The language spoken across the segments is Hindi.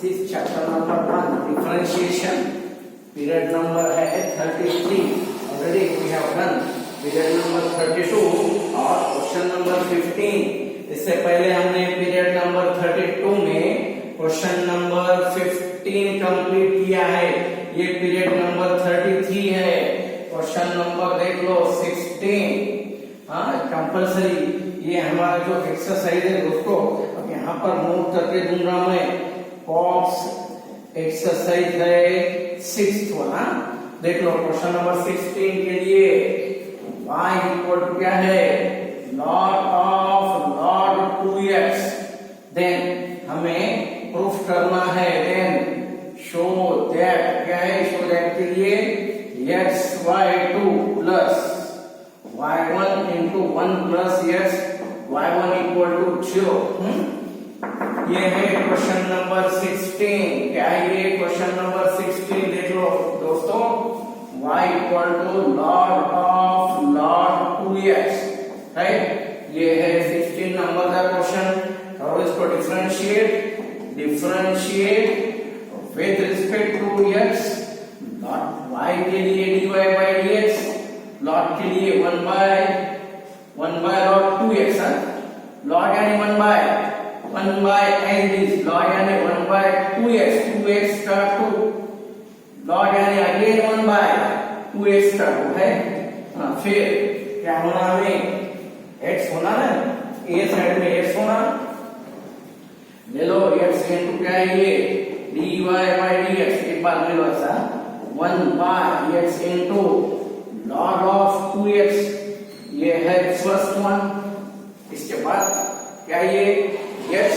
This is chapter number 1, differentiation. Period number है 33. Already we have done period number 32 और क्वेश्चन नंबर 15. इससे पहले हमने पीरियड नंबर 32 में क्वेश्चन नंबर 15 कंप्लीट किया है. ये पीरियड नंबर 33 है. क्वेश्चन नंबर देख लो 16. हाँ, कंपल्सरी ये हमारा जो एक्सरसाइज है दोस्तों, अब यहाँ पर नोट करके दूंगा मैं. बॉक्स एक्सरसाइज है 6th वाला. देख लो क्वेश्चन नंबर 16 के लिए y इक्वल टू क्या है, log of log 2x. Then हमें प्रूफ करना है. देन शो दैट क्या है, शो दैट के लिए xy2 plus y1 into 1 plus y1 equal to 0. ये है क्वेश्चन नंबर 16. क्या है ये क्वेश्चन नंबर 16? देख लो दोस्तों, y equal to log of log 2x. Right, ये है 16 नंबर का क्वेश्चन. और इसको differentiate with respect to x. लॉट y के लिए dy बाय dx, लॉट के लिए 1 बाय log 2x. लॉट यानी 1 बाय n इज लॉग यानी 1 बाय 2x का 2. लॉग यानी अगेन 1 बाय 2x का 2 है. फिर क्या होना, हमें x होना ना, ए साइड में x होना. ले लो x इनटू क्या है ये dy बाय dx. एक बार ले लो ऐसा 1 by x into log of 2x. ये है फर्स्ट वन. इसके बाद क्या ये x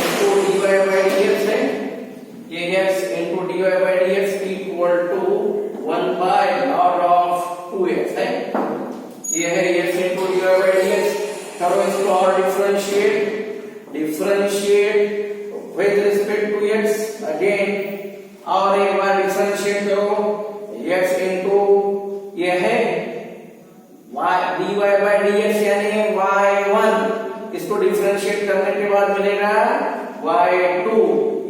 into dy by dx है. ये x into dy by dx equal to 1 by log of 2x है. ये है x into dy by dx. करो इसको और differentiate with respect to x again. और एक बार डिफरेंशिएट करो x into ये है y dy by dx यानी y1. इसको डिफरेंशिएट करने के बाद मिलेगा y2.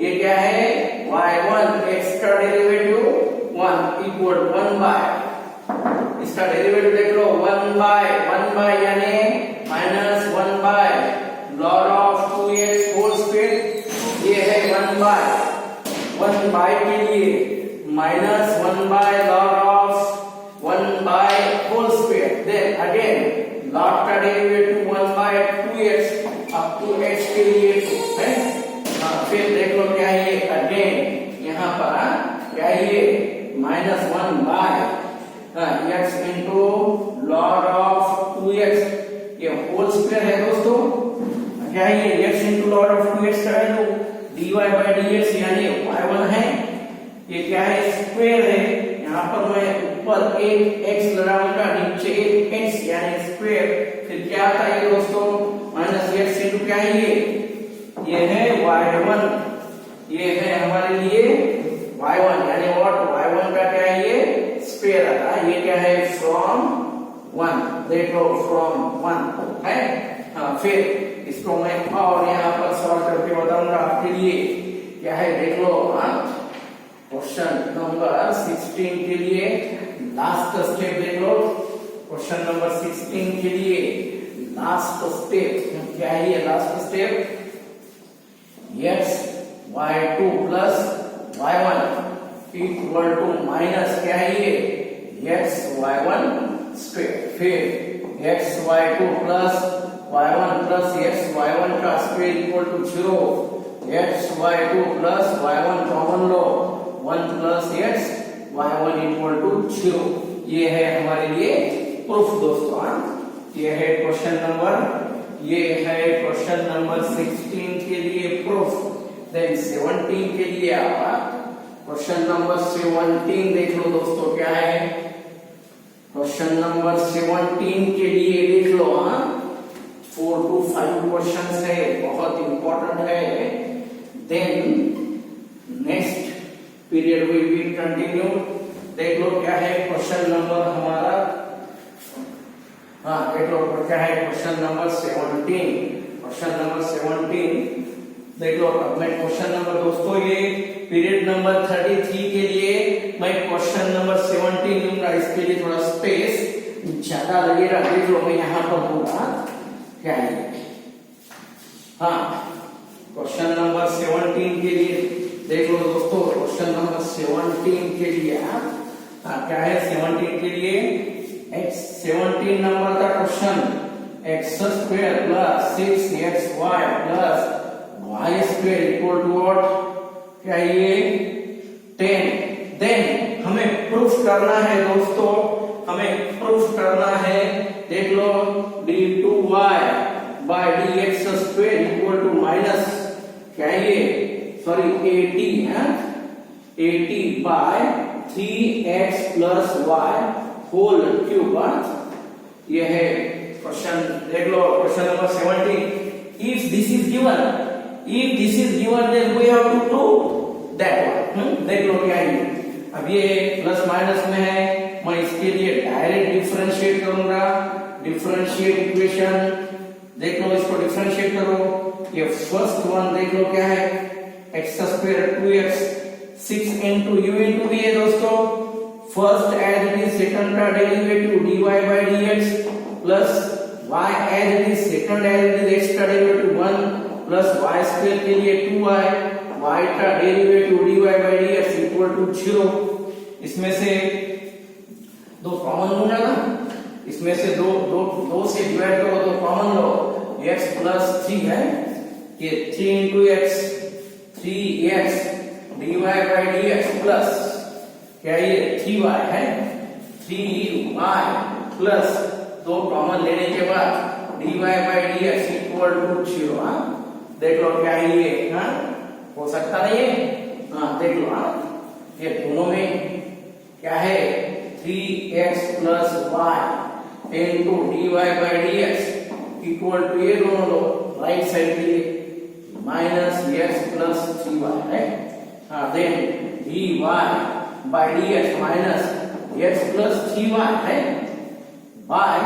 ये क्या है y1. x का डेरिवेटिव 1 इक्वल 1 बाय, इसका डेरिवेटिव देख लो 1 बाय यानी minus 1 by log of 2x whole square. ये है 1 बाय के लिए minus 1 by log of 1 by whole square. Then again log का derivative 1 by 2x up to x के लिए है. फिर देख लो क्या है ये अगेन यहाँ पर क्या है ये minus 1 by x into log of 2x. ये होल स्क्वायर है दोस्तों. क्या है ये x into log of 2x का वैल्यू dy बाय dx यानी y1 है. ये क्या है स्क्वायर है. यहाँ पर मैं ऊपर एक x लगाऊंगा, नीचे एक x यानी स्क्वायर. फिर क्या आता है दोस्तों, माइनस x इंटू क्या है ये है y1. ये है हमारे लिए y1 यानी व्हाट, y1 का क्या है ये स्क्वायर आता है. ये क्या है फ्रॉम 1. देखो फ्रॉम 1 है. फिर इसको मैं और यहाँ पर सॉल्व करके बताऊंगा आपके लिए. क्या है देख लो. क्वेश्चन नंबर 16 के लिए लास्ट स्टेप देख लो. क्वेश्चन नंबर 16 के लिए लास्ट स्टेप क्या है ये last step, x y2 plus y1 equal to minus क्या है ये x y1 स्क्वायर. फिर x y2 plus y1 plus x y1 का square equal to 0. x y2 plus y1 common लो 1 plus x y1 equal to 0. ये है हमारे लिए प्रूफ दोस्तों. ये है क्वेश्चन नंबर 16 के लिए प्रूफ. देन 17 के लिए आपका क्वेश्चन नंबर 17 देख लो दोस्तों. क्या है क्वेश्चन नंबर 17 के लिए देख लो. 4 to 5 क्वेश्चन है, बहुत इंपॉर्टेंट है. Then next period will be continue. देख लो क्या है क्वेश्चन नंबर हमारा. देख लो क्या है क्वेश्चन नंबर 17. क्वेश्चन नंबर 17 देख लो अब मैं क्वेश्चन नंबर दोस्तों ये पीरियड नंबर 33 के लिए मैं क्वेश्चन नंबर 17 लूंगा। इसके लिए थोड़ा स्पेस ज्यादा लगेगा। देख लो मैं यहाँ पर दूंगा क्या है। हाँ, क्वेश्चन नंबर 17 के लिए देख लो दोस्तों। क्वेश्चन नंबर 17 के लिए क्या है 17 के लिए 17 नंबर का question x square plus 6xy plus y square equal to what क्या ये 10। देन हमें प्रूफ करना है दोस्तों, हमें प्रूफ करना है। देख लो d2y by dx square equal to minus क्या ये सॉरी 80 है 80 by 3x plus y whole cube. ये है क्वेश्चन। देख लो question number 17। If this is given then we have to prove that one. देख लो क्या है। अब ये प्लस माइनस में है, मैं इसके लिए डायरेक्ट डिफरेंशिएट करूंगा। डिफरेंशिएट इक्वेशन देख लो, इसको डिफरेंशिएट करो। ये फर्स्ट वन देख लो क्या है x square 2x 6 into u into v है दोस्तों। First as it is second का derivative dy by dx plus y as it is second as it is x का डेरिवेटिव 1 प्लस y स्क्वायर के लिए 2y y का derivative dy by dx equal to 0। इसमें से दो कॉमन हो जाएगा, इसमें से दो से डिवाइड करो तो कॉमन लो। x प्लस 3 है ये 3 into x 3x dy by dx plus क्या ये 3y है 3y प्लस दो कॉमन लेने के बाद dy by dx equal to 0। देख लो क्या है ये हो सकता नहीं है। देख लो ये दोनों में क्या है 3x plus y into dy by dx equal to ये दोनों लो राइट साइड के लिए माइनस x प्लस 3y है। Then dy by dx minus x plus 3y है बाय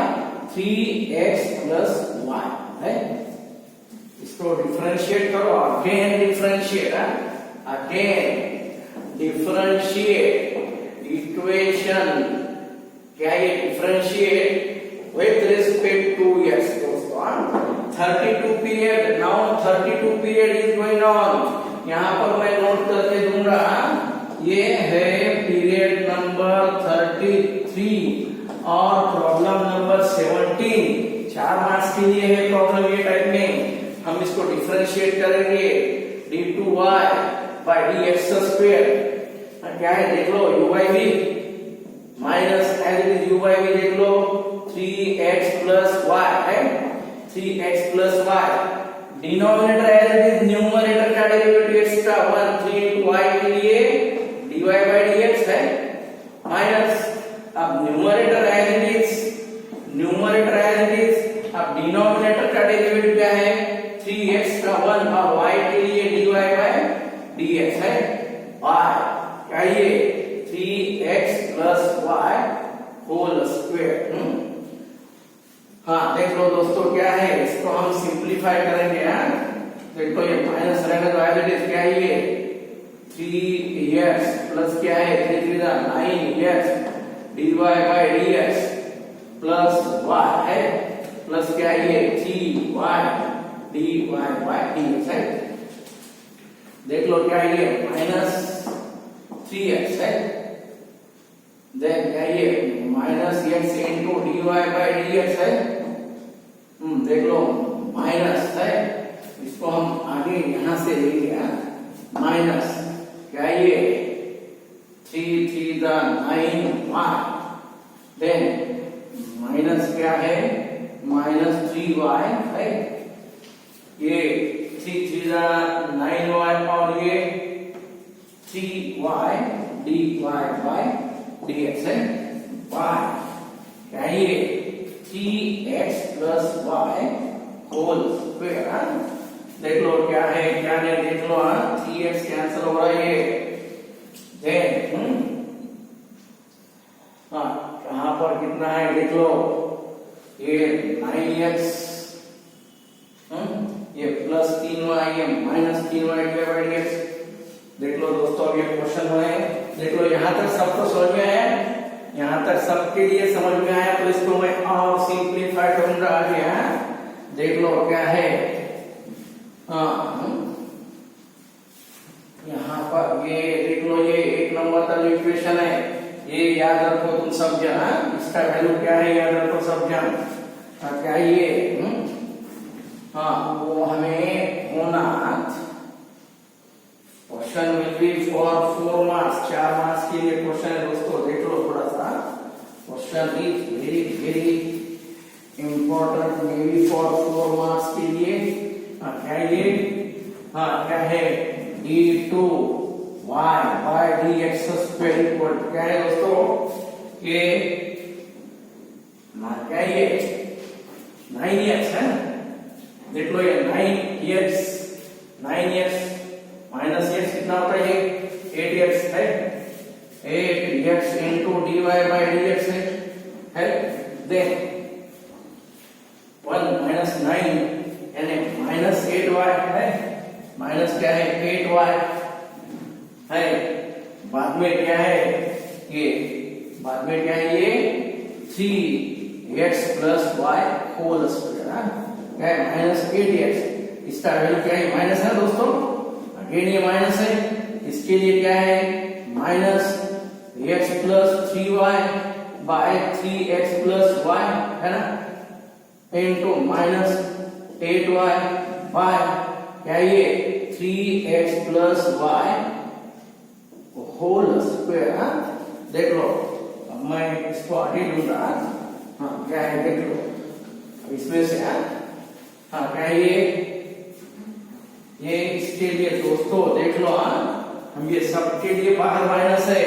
3x प्लस y है। इसको डिफरेंशिएट करो, अगेन डिफरेंशिएट इक्वेशन क्या ये differentiate with respect to x दोस्तों। 32 period now 32 period is going on. यहाँ पर मैं नोट करके दूंगा ये है पीरियड नंबर 33 और प्रॉब्लम नंबर 17। 4 मार्क्स के लिए है प्रॉब्लम ये टाइप में। हम इसको डिफरेंशिएट करेंगे d2y by dx स्क्वायर क्या है देख लो u by v minus as it is u by v देख लो 3x प्लस y है 3x plus y denominator as it is numerator का डेरिवेटिव x का 1 3 into y के लिए dy by dx है माइनस अब न्यूमरेटर एज इट इज अब डिनोमिनेटर का डेरिवेटिव क्या है 3x का 1 और y के लिए dy by dx है y क्या ये 3x plus y whole square. देख लो दोस्तों क्या है इसको हम सिंपलीफाई करेंगे। देखो ये माइनस रहेगा तो एज इट इज क्या है ये 3x प्लस क्या है 3 3 9x dy by dx plus y है प्लस क्या है ये 3y dy by dx है। देख लो क्या है ये माइनस 3x है देन क्या ये minus x into dy by dx है। देख लो माइनस है, इसको हम आगे यहां से लेंगे माइनस क्या ये 3 3 9y देन माइनस क्या है माइनस 3y है ये 3 3 9y और ये 3y dy by dx है y क्या ये 3x plus y whole square. देख लो क्या है क्या नहीं देख लो 3x कैंसिल हो रहा है ये देन कहां पर कितना है देख लो ये 9x ये प्लस 3y ये माइनस dy by dx। देख लो दोस्तों, अब ये क्वेश्चन है, देख लो यहाँ तक सब तो समझ में आया, यहाँ तक सबके लिए समझ में आया, तो इसको मैं और सिंप्लीफाई करूंगा आगे। देख लो क्या है, यहाँ पर ये देख लो, ये 1 नंबर का जो इक्वेशन है, ये याद रखो तुम सब जन। इसका वैल्यू क्या है याद रखो सब जन। क्या ये वो हमें होना, question will be for 4 marks, 4 marks के लिए क्वेश्चन है दोस्तों। देख लो थोड़ा सा, question is very very important, may be for 4 marks के लिए। क्या ये क्या है, d2 y by dx square equal क्या है दोस्तों, ये क्या ये 9x है ना। देख लो ये 9x माइनस x कितना होता है, ये 8x है, 8x into dy by dx है। देन 1 माइनस 9 यानी माइनस 8y है, माइनस क्या है 8y है। बाद में क्या है ये, बाद में क्या है ये 3x plus y whole square, क्या है माइनस 8x। इसका वैल्यू क्या है, माइनस है दोस्तों, अगेन ये माइनस है। इसके लिए क्या है, minus x plus 3y by 3x plus y है ना, इंटू माइनस 8y बाय क्या ये 3x plus y whole square. देख लो, अब मैं इसको आगे लूंगा। क्या है देख लो, इसमें से क्या है ये इसके लिए दोस्तों देख लो, हम ये सबके लिए बाहर माइनस है,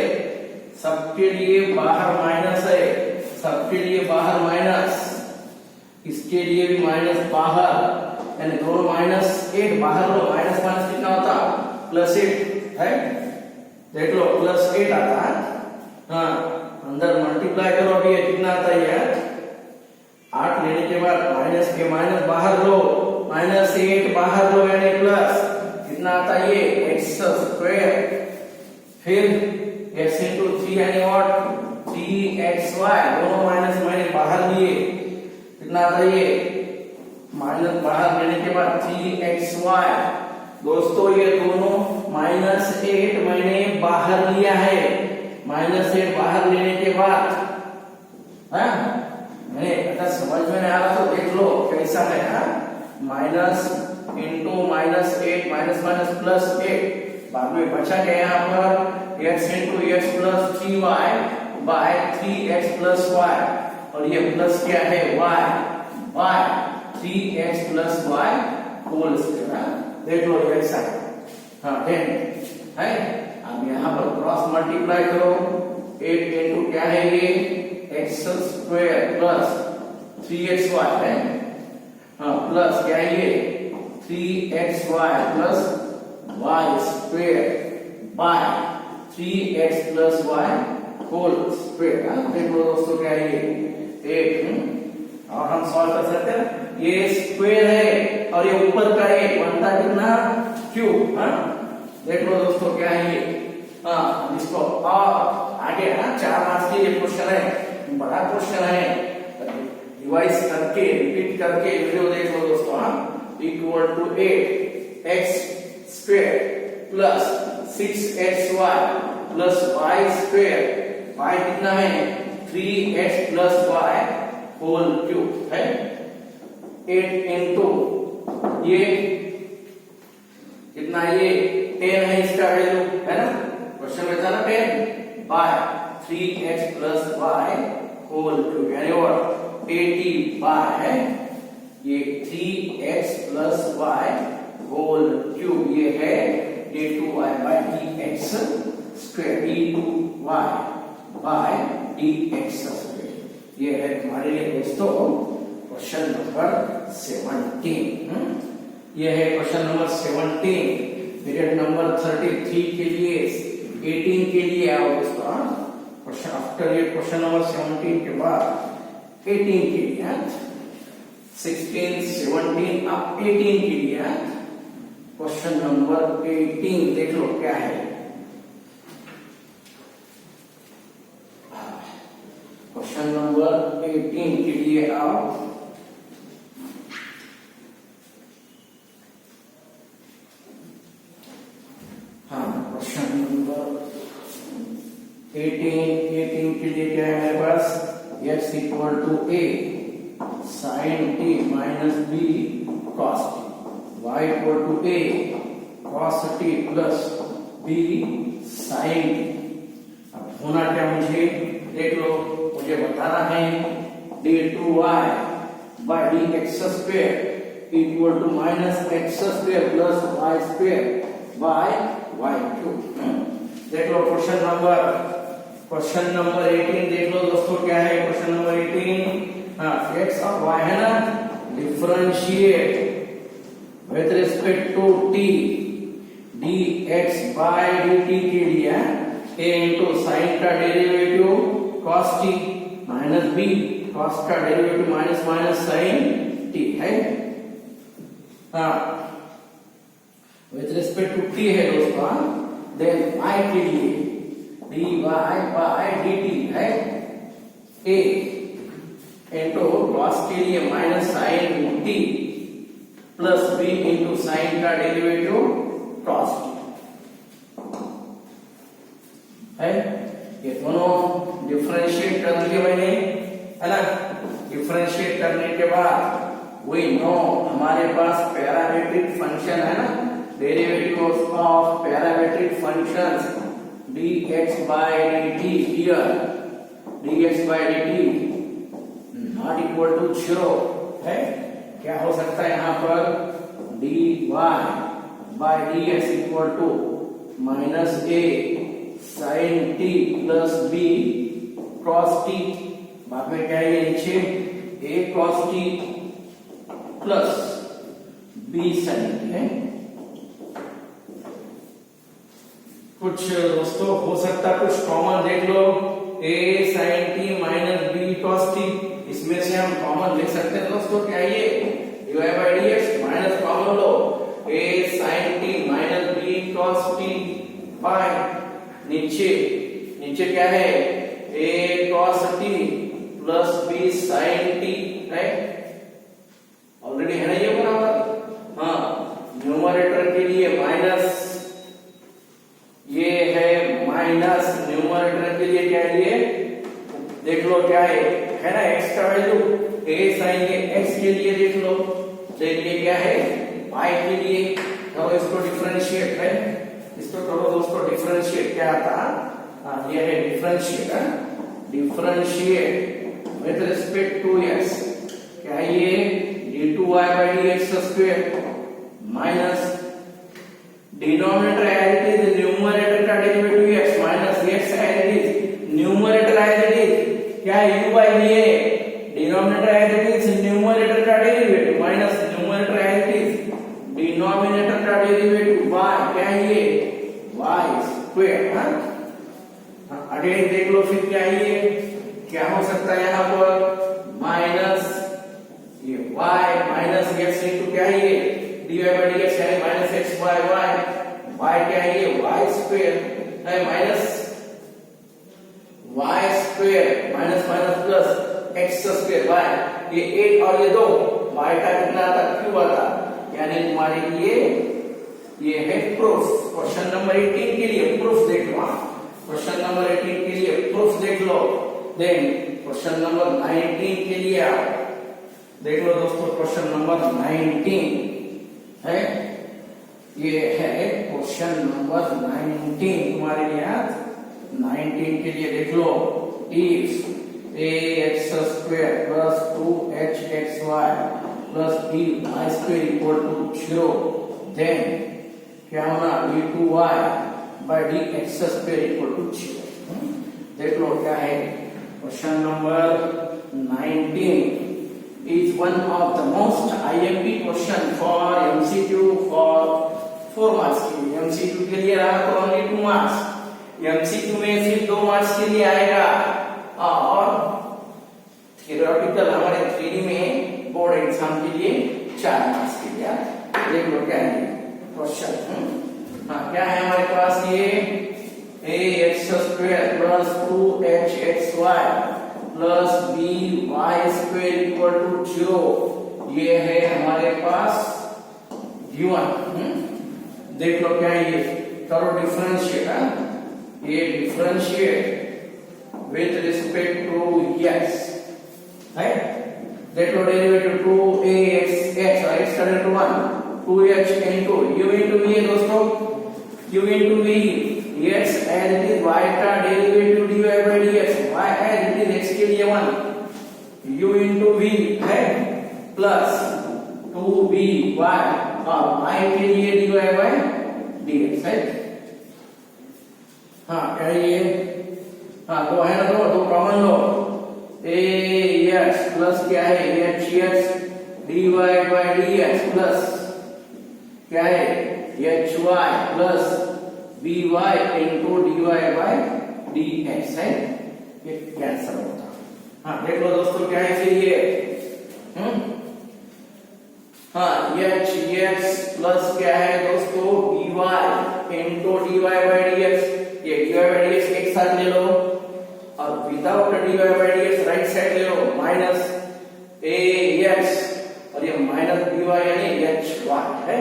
सबके लिए बाहर माइनस है, सबके लिए बाहर माइनस, इसके लिए भी माइनस बाहर, यानी दोनों -8 बाहर लो, माइनस माइनस कितना होता, +8 है। देख लो +8 आता है, अंदर मल्टीप्लाई करो, अभी ये कितना आता है यार, 8 लेने के बाद माइनस के माइनस बाहर लो, -8 बाहर लो, यानी प्लस कितना आता है ये x स्क्वायर, फिर x इंटू 3 यानी व्हाट 3xy, दोनों माइनस माइनस बाहर लिए, कितना आता है ये माइनस बाहर लेने के बाद 3xy। दोस्तों ये दोनों -8 मैंने बाहर लिया है, -8 बाहर लेने के बाद मैंने अगर समझ में नहीं आ रहा तो देख लो कैसा है, माइनस इंटू -8 माइनस माइनस +8, बाद में बचा क्या यहाँ पर x into x plus 3y by 3x plus y, और ये प्लस क्या है y by 3x plus y whole square. देख लो ऐसा है, है। अब यहाँ पर क्रॉस मल्टीप्लाई करो, 8 इंटू क्या है ये x स्क्वायर प्लस 3xy है, प्लस क्या है ये 3xy plus y square by 3x plus y whole square. देख लो दोस्तों क्या है ये 8, और हम सॉल्व कर सकते हैं, ये स्क्वायर है और ये ऊपर का 1 बनता कितना क्यूब। देख लो दोस्तों क्या है ये, इसको और आगे 4 मार्क्स के ये क्वेश्चन है, बड़ा क्वेश्चन है, रिवाइज करके रिपीट करके वीडियो देख लो दोस्तों। Equal to 8x square plus 6xy plus y square, y कितना है 3x plus y whole cube है। 8 इंटू ये कितना, ये 10 है, इसका वैल्यू है ना, क्वेश्चन में था ना 10 by 3x plus y whole cube, यानी और 80 बाय है ये 3x plus y whole cube, ये है d2y by dx square, d2y by dx square. ये है तुम्हारे लिए दोस्तों क्वेश्चन नंबर 17। ये है क्वेश्चन नंबर 17। पीरियड नंबर 33 के लिए 18 के लिए आओ दोस्तों, क्वेश्चन आफ्टर ये क्वेश्चन नंबर 17 के बाद 18 के लिए 16, 17 अब 18 के लिए क्वेश्चन नंबर 18 देख लो क्या है। क्वेश्चन नंबर 18 के लिए आओ। हाँ, क्वेश्चन नंबर 18 के लिए क्या है मेरे पास? x equal to a sin t minus b cos t, y equal to a cos t plus b sin t। अब होना क्या मुझे देख लो, मुझे बताना है d2y by dx square equal to minus x square plus y square by y cube. देख लो क्वेश्चन नंबर 18 देख लो दोस्तों क्या है क्वेश्चन नंबर 18। हाँ, x और y है ना, differentiate with respect to t dx by dt के लिए a इंटू साइन का derivative cos t minus b cos का derivative minus minus sine t है। हाँ, विद रिस्पेक्ट टू t है दोस्तों। देन y के लिए dy बाय dt है a इंटू cos के लिए minus sine t plus b into sine का डेरिवेटिव cos t है। ये दोनों डिफरेंशिएट कर दिए मैंने, है ना। डिफरेंशिएट करने के बाद वी नो हमारे पास पैरामीट्रिक फंक्शन है ना, derivative of parametric functions dx by dt here, dx by dt not equal to 0 है। क्या हो सकता है यहाँ पर? dy by dx equal to minus a sin t plus b cos t, बाद में क्या है नीचे a cos t plus b sin t है। कुछ दोस्तों हो सकता है कुछ कॉमन देख लो, a sin t minus b cos t, इसमें से हम कॉमन ले सकते हैं दोस्तों। क्या ये dy by dx minus common लो, a sin t minus b cos t by नीचे क्या है a cos t plus b sin t, right. Already है ना ये बराबर। हाँ, न्यूमरेटर के लिए माइनस, ये है माइनस, न्यूमरेटर के लिए क्या है ये देख लो क्या है ना, x का वैल्यू a sin x के लिए देख लो। देखिए क्या है y के लिए, करो इसको डिफरेंशिएट है, इसको करो दोस्तों डिफरेंशिएट। क्या आता? हाँ, ये है differentiate with respect to x। क्या है ये d2y by dx square minus denominator as it is, numerator का derivative x minus x as it is, numerator as it is क्या है u बाय ये, denominator as it is, numerator का derivative minus numerator as it is, denominator का डेरिवेटिव y, क्या है ये y स्क्वायर। हाँ, अगेन देख लो फिर क्या है ये, क्या हो सकता है यहाँ पर माइनस ये y माइनस x इंटू क्या है ये dy by dx है माइनस x by y क्या है ये y स्क्वायर है minus y square minus minus plus x square y, ये 8 और ये 2, y का कितना आता? क्यूब आता। यानी तुम्हारे लिए ये है प्रूफ। क्वेश्चन नंबर 18 के लिए प्रूफ देख लो। क्वेश्चन नंबर 18 के लिए प्रूफ देख लो। देन क्वेश्चन नंबर 19 के लिए आओ, देख लो दोस्तों। क्वेश्चन नंबर 19 है, ये है क्वेश्चन नंबर 19 तुम्हारे लिए। 19 के लिए देख लो, if ax square plus 2hxy plus by square equal to 0, then क्या होना d2y by dx square equal to 0। देख लो क्या है question number 19 is one of the most IMP question for MCQ for 4 marks के लिए। MCQ के लिए रहा तो only 2 marks, MCQ में सिर्फ 2 मार्क्स के लिए आएगा, और थियोरेटिकल हमारे 3D में बोर्ड एग्जाम के लिए 4 मार्क्स के लिए। देख लो क्या है क्वेश्चन। हाँ, क्या है हमारे पास ये ax² plus 2hxy plus by² equal to 0, ये है हमारे पास गिवन। देख लो क्या है ये, करो डिफरेंशिएट। ये differentiate with respect to x है। देख लो डेरिवेटिव 2ax x का 1 2h into u into v है दोस्तों, u into v x as it is y का derivative dy by dx, y as it is x के लिए 1 u into v है प्लस 2by और y के लिए dy by dx है। हाँ क्या ये, हाँ दो है ना, दो कॉमन लो, ax प्लस क्या है hx dy by dx plus क्या है hy plus by into dy by dx है, ये कैंसिल होता। हाँ देख लो दोस्तों क्या है फिर ये, हाँ hx प्लस क्या है दोस्तों by into dy by dx, ये dy by dx एक साथ ले लो और without dy by dx right side ले लो, माइनस ax और ये माइनस dy यानी hy है,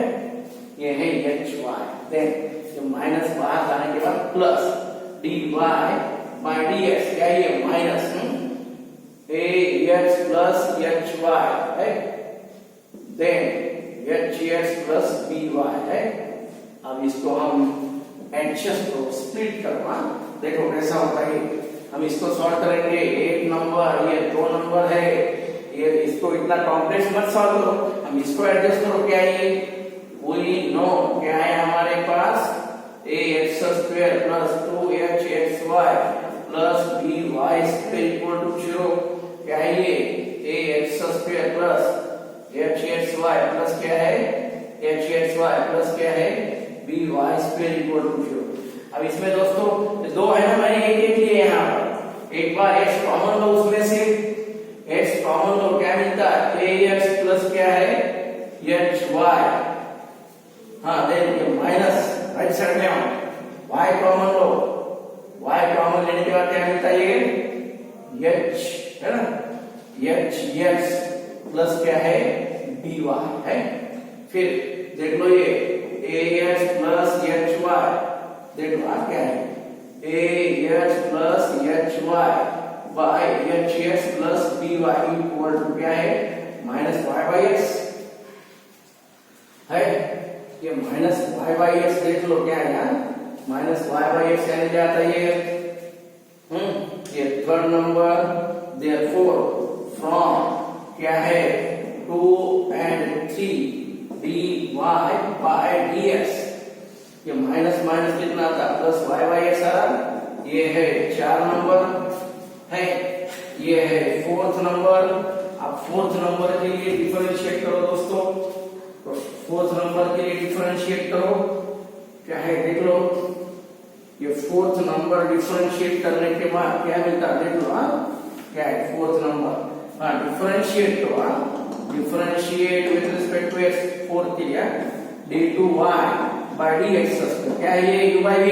ये है hy। देन ये माइनस बाहर जाने के बाद प्लस dy by dx, क्या ये माइनस ax प्लस hy है, देन hx प्लस by है। अब इसको हम एडजस्ट करो, स्प्लिट करना, देखो कैसा होता है। हम इसको सॉल्व करेंगे, एक नंबर ये 2 नंबर है, ये इसको इतना कॉम्प्लेक्स मत सॉल्व करो, हम इसको एडजस्ट करो। क्या है वी नो, क्या है हमारे पास ax² plus 2hxy plus by² equal to 0, क्या है ये ax² प्लस hxy प्लस क्या है hxy प्लस क्या है by² इक्वल टू 0। अब इसमें दोस्तों दो है ना, मैंने एक एक लिए यहाँ पर, एक बार x कॉमन लो, उसमें से x कॉमन लो, क्या मिलता है ax प्लस क्या है hy, हाँ देन ये माइनस राइट साइड में आओ, y कॉमन लो, y कॉमन लेने के बाद क्या मिलता है ये h है ना, hx प्लस क्या है dy है। फिर देख लो ये ax प्लस hy, देख लो क्या है ax plus hy by hx plus dy equal to क्या है माइनस y by x है, ये माइनस y by x देख लो क्या है यार, माइनस y by x यानी क्या आता है ये थर्ड नंबर। देयरफॉर फ्रॉम क्या है 2 and 3 dy by dx, ये माइनस माइनस कितना आता प्लस y by x आ रहा, ये है 4 नंबर है, ये है 4th नंबर। अब 4th नंबर के लिए डिफरेंशिएट करो दोस्तों, तो 4th नंबर के लिए डिफरेंशिएट करो, क्या है देख लो, ये 4th नंबर डिफरेंशिएट करने के बाद क्या मिलता है देख लो, क्या है 4th नंबर, डिफरेंशिएट करो, differentiate with respect to x 4 के लिए d2y by dx, क्या है ये u by v,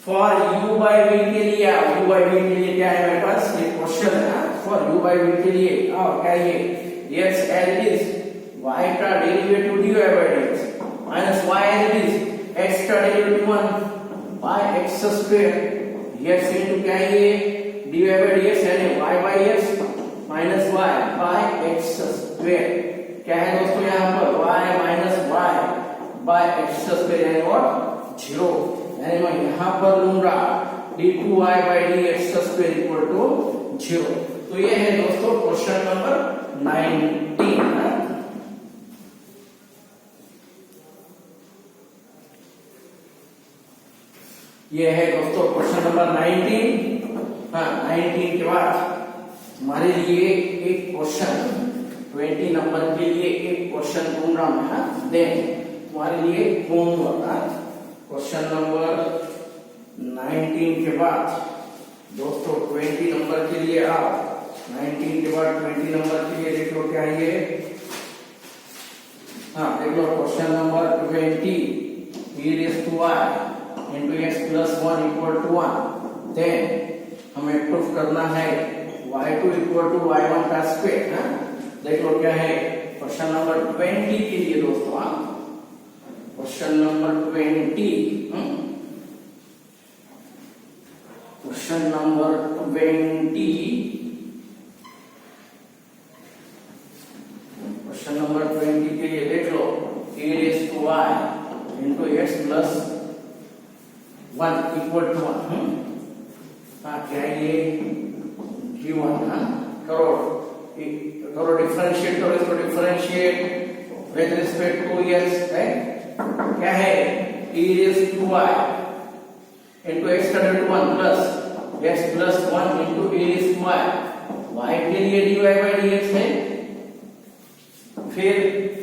for u by v के लिए, u by v के लिए क्या है मेरे पास ये क्वेश्चन है, फॉर u by v के लिए और क्या ये x as it is y का derivative dy by dx minus y as it is x का derivative 1 by x², x into क्या है ये dy by dx यानी y by x minus y by x², क्या है दोस्तों यहाँ पर y minus y by x² यानी what 0, यानी मैं यहाँ पर लूंगा d2y by dx² equal to 0। तो ये है दोस्तों क्वेश्चन नंबर 19। ये है दोस्तों क्वेश्चन नंबर 19। हाँ 19 के बाद हमारे लिए एक क्वेश्चन 20 नंबर के लिए एक क्वेश्चन दूंगा मैं, देन तुम्हारे लिए होमवर्क। क्वेश्चन नंबर 19 के बाद दोस्तों 20 नंबर के लिए आप 19 के बाद 20 नंबर के लिए देखो क्या ये हाँ देख लो question number 20 e raised to y into x plus 1 equal to 1 then हमें प्रूफ करना है y2 equal to y1 का स्क्वायर। हाँ देख लो क्या है क्वेश्चन नंबर 20 के लिए दोस्तों। हाँ question number 20 question number 20 question number 20 के लिए देख लो e raised to y into x plus 1 equal to 1। हाँ क्या ये q1। हाँ करो डिफरेंशिएट करो इसको differentiate with respect to x है क्या है e raised to y into x का derivative 1 plus x plus 1 into e raised to y y के लिए dy by dx है फिर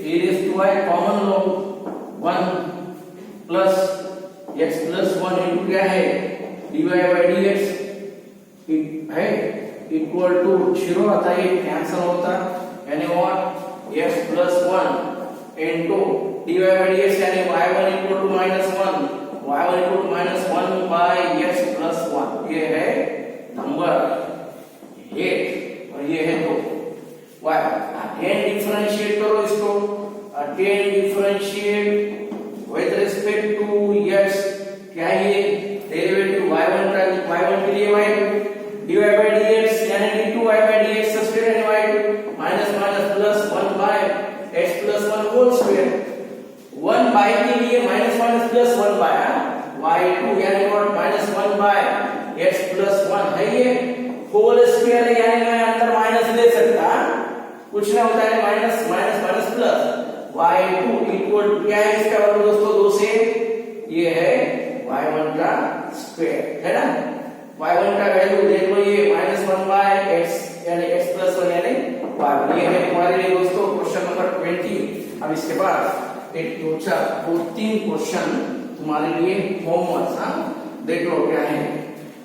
e raised to y common लो 1 प्लस x plus 1 into क्या है dy by dx है इक्वल टू 0 आता है कैंसिल होता यानी what x plus 1 into dy by dx यानी y1 equal to -1 y1 equal to -1 by x plus 1 ये है नंबर 8 और ये है 2 y अगेन डिफरेंशिएट करो इसको again differentiate with respect to x क्या ये डेरिवेटिव y1 का y1 के लिए y2 dy by dx यानी d2y by dx स्क्वायर यानी y2 minus minus plus 1 by x plus 1 whole square 1 by के लिए minus minus plus 1 by y2 यानी व्हाट -1 by x plus 1 है ये होल स्क्वायर है यानी मैं अंदर माइनस ले सकता कुछ ना होता है minus minus minus plus y2 equal क्या है इसका वैल्यू दोस्तों 2 से ये है y1 का स्क्वायर है ना y1 का वैल्यू देख लो ये -1 by x यानी x plus 1 यानी y1 ये है हमारे लिए दोस्तों क्वेश्चन नंबर 20। अब इसके बाद एक दो चार दो तीन क्वेश्चन तुम्हारे लिए होमवर्क। हाँ देख लो क्या है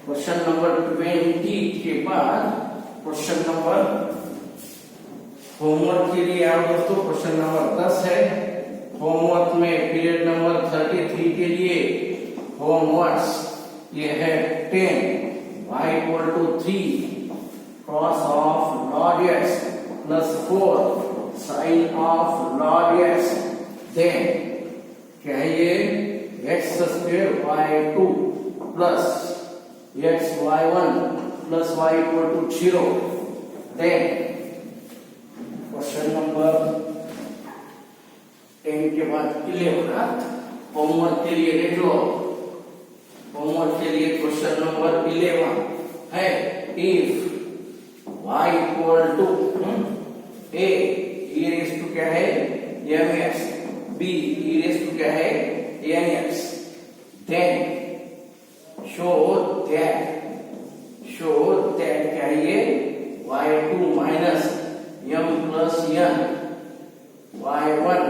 क्वेश्चन नंबर 20 के बाद क्वेश्चन नंबर होमवर्क के लिए आओ दोस्तों क्वेश्चन नंबर 10 है होमवर्क में पीरियड नंबर 33 के लिए होमवर्क ये है 10 y equal to 3 cos of log x plus 4 sin of log x then क्या है ये x square y2 plus x y1 plus y equal to 0 then question number 10 के बाद 11 होमवर्क के लिए देख लो होमवर्क के लिए क्वेश्चन नंबर 11 है if y equal to a e raised to क्या है mx b e raised to क्या है nx then show that क्या है ये y2 minus m plus n y1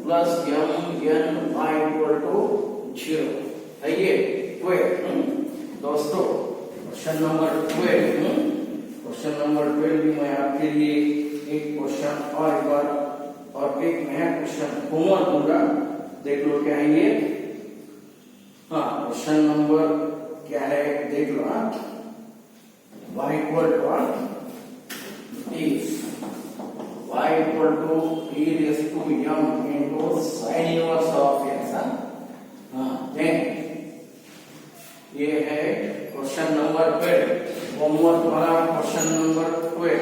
plus m n y equal to 0 है ये 12 दोस्तों क्वेश्चन नंबर 12 क्वेश्चन नंबर 12 भी मैं आपके लिए एक क्वेश्चन और एक बार और एक नया क्वेश्चन होमवर्क दूंगा देख लो क्या है ये। हाँ क्वेश्चन नंबर क्या है देख लो y equal to if y equal to e raised to m into sin inverse of x then ये है क्वेश्चन नंबर 12 होमवर्क वाला क्वेश्चन नंबर 12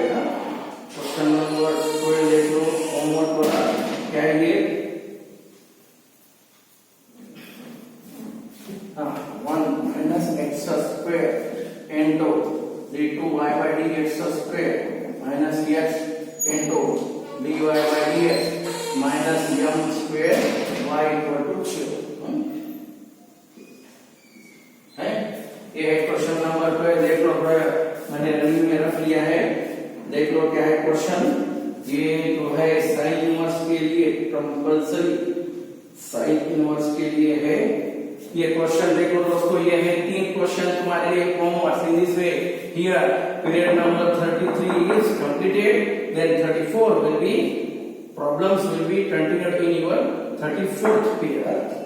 क्वेश्चन नंबर 12 देख लो होमवर्क वाला क्या है ये 1 minus x square into d2y by dx square minus x into dy by dx minus m square y equal to 0 है ये है क्वेश्चन नंबर 12 देख लो मैंने रिव्यू में रख लिया है देख लो क्या है क्वेश्चन ये जो है साइन इनवर्स के लिए कंपल्सरी साइन इनवर्स के लिए है ये क्वेश्चन देखो दोस्तों ये है 3 क्वेश्चन तुम्हारे लिए homework in this way here period number 33 is completed then 34 will be problems will be continued in your 34th period.